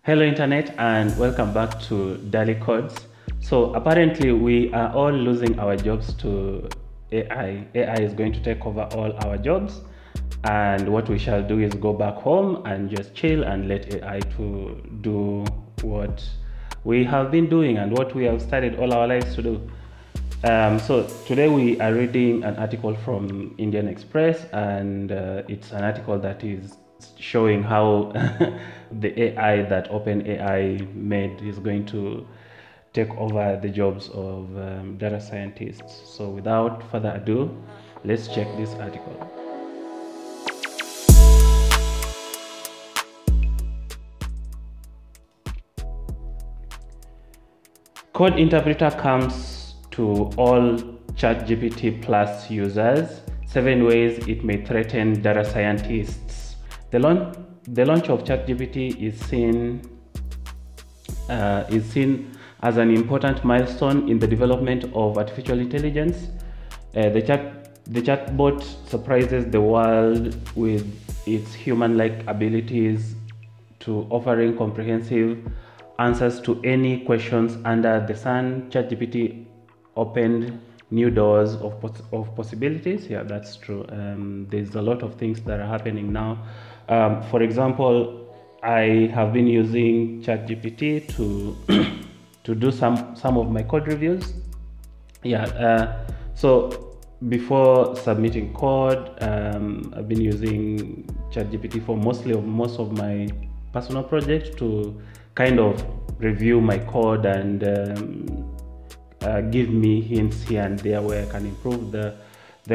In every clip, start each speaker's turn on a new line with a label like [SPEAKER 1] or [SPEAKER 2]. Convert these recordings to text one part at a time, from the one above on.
[SPEAKER 1] Hello Internet and welcome back to Daily Codes. So apparently we are all losing our jobs to AI. AI is going to take over all our jobs, and what we shall do is go back home and just chill and let AI to do what we have been doing and what we have studied all our lives to do. So today we are reading an article from Indian Express, and it's an article that is showing how the AI that OpenAI made is going to take over the jobs of data scientists. So without further ado, let's check this article. Code Interpreter comes to all ChatGPT Plus users. 7 ways it may threaten data scientists. The launch of ChatGPT is seen as an important milestone in the development of artificial intelligence. The chatbot surprises the world with its human-like abilities to offering comprehensive answers to any questions under the sun. ChatGPT opened new doors of possibilities. Yeah, that's true. There's a lot of things that are happening now. For example, I have been using ChatGPT to to do some of my code reviews. Yeah. So before submitting code, I've been using ChatGPT for most of my personal projects to kind of review my code and give me hints here and there where I can improve the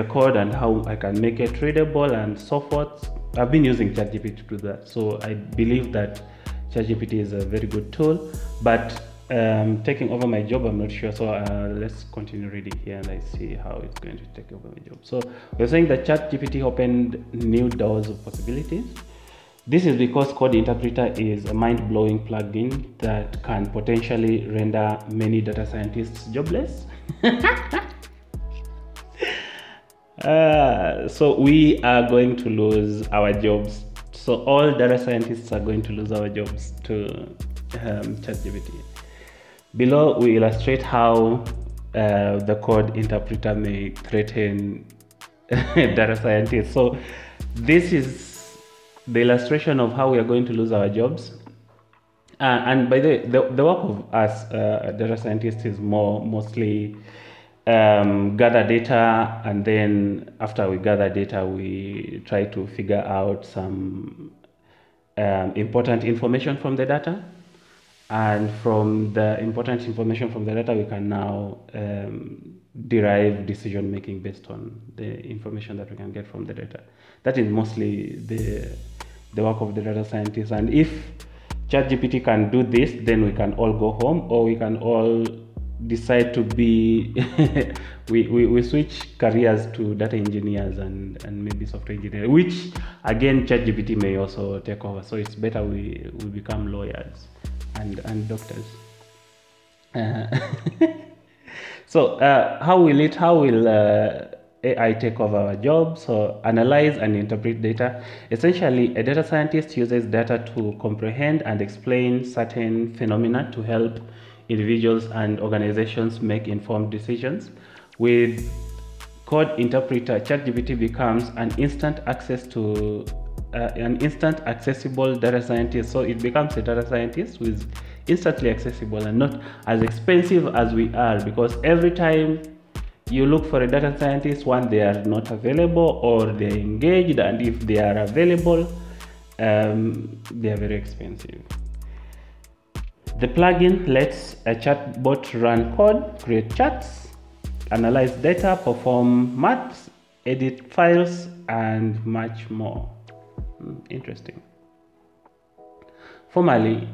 [SPEAKER 1] code and how I can make it readable and so forth. I've been using ChatGPT to do that, so I believe that ChatGPT is a very good tool, but taking over my job, I'm not sure. So let's continue reading here and I see how it's going to take over my job. So we're saying that ChatGPT opened new doors of possibilities. This is because Code Interpreter is a mind-blowing plugin that can potentially render many data scientists jobless. So we are going to lose our jobs. So all data scientists are going to lose our jobs to ChatGPT. Below, we illustrate how the Code Interpreter may threaten data scientists. So this is the illustration of how we are going to lose our jobs. And by the work of us data scientists is mostly gather data, and then after we gather data, we try to figure out some important information from the data. And from the important information from the data, we can now derive decision making based on the information that we can get from the data. That is mostly the work of the data scientists. And if ChatGPT can do this, then we can all go home, or we can all decide to be we switch careers to data engineers and maybe software engineers, which again ChatGPT may also take over. So it's better we become lawyers and doctors. So how will AI take over our jobs? So analyze and interpret data. Essentially, a data scientist uses data to comprehend and explain certain phenomena to help individuals and organizations make informed decisions. With Code Interpreter, ChatGPT becomes an instant accessible data scientist. So it becomes a data scientist who is instantly accessible and not as expensive as we are, because every time you look for a data scientist, one, they are not available or they're engaged, and if they are available, they are very expensive. The plugin lets a chatbot run code, create charts, analyze data, perform maths, edit files, and much more. Interesting. Formally,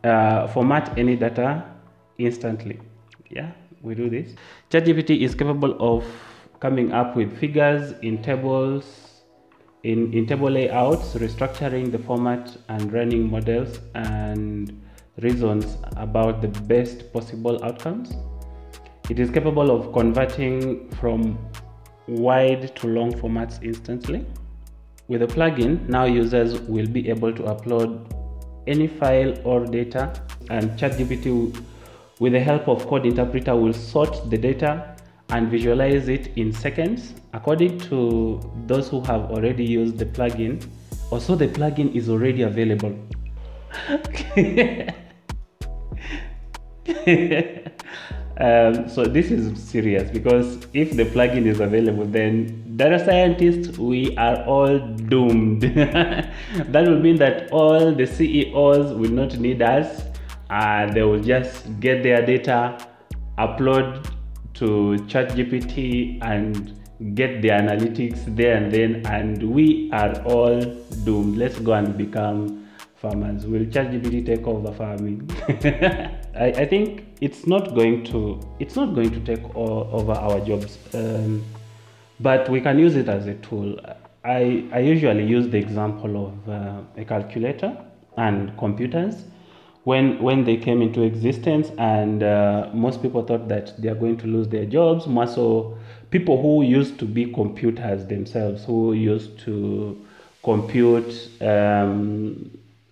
[SPEAKER 1] format any data instantly. Yeah, we do this. ChatGPT is capable of coming up with figures in tables, in table layouts, restructuring the format and running models and reasons about the best possible outcomes. It is capable of converting from wide to long formats instantly. With the plugin, now users will be able to upload any file or data, and ChatGPT, with the help of code interpreter, will sort the data and visualize it in seconds. According to those who have already used the plugin, also the plugin is already available. So this is serious, because if the plugin is available, then data scientists, we are all doomed. That will mean that all the CEOs will not need us. They will just get their data, upload to ChatGPT, and get the analytics there and then, and we are all doomed. Let's go and become farmers. Will ChatGPT take over farming? I think it's not going to take over our jobs, but we can use it as a tool. I usually use the example of a calculator and computers. When they came into existence, and most people thought that they are going to lose their jobs, more so people who used to be computers themselves, who used to compute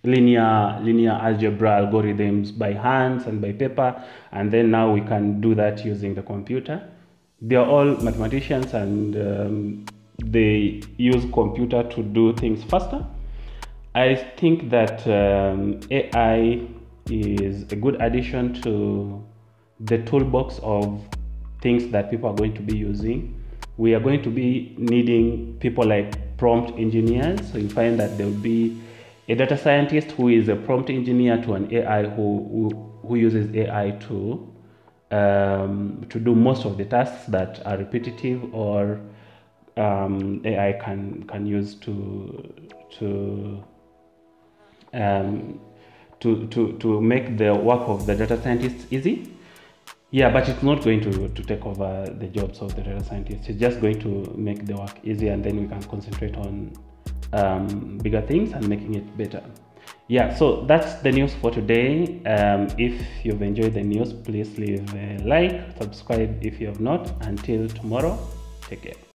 [SPEAKER 1] linear algebra algorithms by hands and by paper, and then now we can do that using the computer. They are all mathematicians, and they use computer to do things faster. I think that AI is a good addition to the toolbox of things that people are going to be using. We are going to be needing people like prompt engineers. So you find that there will be a data scientist who is a prompt engineer to an AI who uses AI to do most of the tasks that are repetitive, or AI can use to make the work of the data scientists easy. Yeah, but it's not going to take over the jobs of the data scientists. It's just going to make the work easy, and then we can concentrate on bigger things and making it better. Yeah, so that's the news for today. If you've enjoyed the news, please leave a like, subscribe if you have not. Until tomorrow, take care.